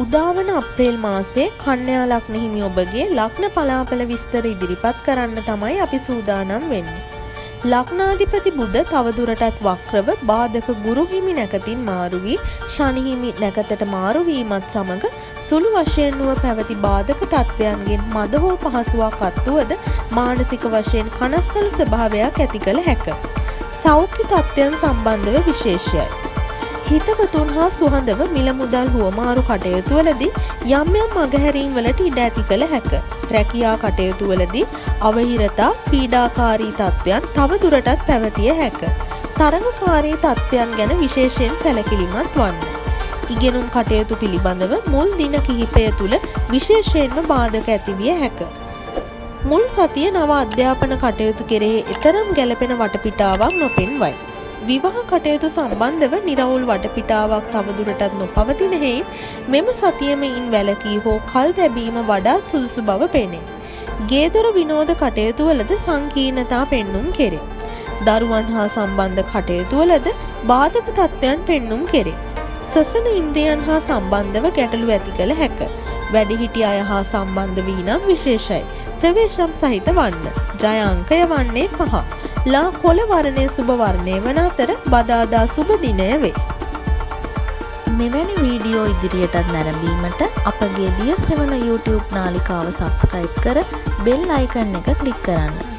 උදාවන අප්‍රේල් මාසයේ කන්‍යා ලග්න හිමි ඔබගේ ලග්න පලාපල විස්තර ඉදිරිපත් කරන්න තමයි අපි සූදානම් වෙන්නේ. ලග්නාධිපති බුධ තවදුරටත් වක්‍රව බාධක ගුරු හිමි නැකතින් මාරු වී ශනි හිමි නැකතට මාරු වීමත් සමග සුළු වශයෙන් වූ පැවති බාධක තත්වයන්ගෙන් මද හෝ පහසුවක් අත්වුවද මානසික වශයෙන් කනස්සලු ස්වභාවයක් ඇති කළ හැක. සෞඛ්‍ය තත්ත්වයන් සම්බන්ධව විශේෂයයි. හිතවතුන් හා සුහදව මිල මුදල් හුවමාරු කටයුතුවලදී යම් යම් මගහැරීම් වලට ඉඩ ඇති කළ හැක. රැකියා කටයුතුවලදී අවහිරතා පීඩාකාරී තත්ත්වයන් තව දුරටත් පැවතිය හැක. තරගකාරී තත්ත්වයන් ගැන විශේෂයෙන් සැලකිලිමත් වන්න. ඉගෙනුම් කටයුතු පිළිබඳව මුල් දින කිහිපය තුළ විශේෂයෙන්ම බාධක ඇතිවිය හැක. මුල් සතිය නව අධ්‍යාපන කටයුතු කෙරෙහි එතරම් ගැළපෙන වටපිටාවක් නොපෙන්වයි. විවාහ කටයුතු සම්බන්ධව නිරවුල් වටපිටාවක් තවදුරටත් නොපවතින හේයින් මෙම සතියමයින් වැළකී හෝ කල් තැබීම වඩාත් සුදුසු බව පෙනේ. ගේදොර විනෝද කටයුතුවලද සංකීර්ණතා පෙන්නුම් කෙරේ. දරුවන් හා සම්බන්ධ කටයුතුවලද බාධක තත්ත්වයන් පෙන්නුම් කෙරේ. ශ්වසන ඉන්ද්‍රියන් හා සම්බන්ධව ගැටලු ඇති කළ හැක. වැඩිහිටි අය හා සම්බන්ධ වී නම් විශේෂයි. ප්‍රවේශම් සහිත වන්න. ජය අංකය වන්නේ 5. ලා කොළ වර්ණය සුබ වර්ණය වන අතර බදාදා සුබ දිනය වේ. මෙවැනි වීඩියෝ ඉදිරියටත් නැරඹීමට අපගේ දිය සෙවන YouTube නාලිකාව සබ්ස්ක්‍රයිබ් කර බෙල් අයිකන් එක ක්ලික් කරන්න.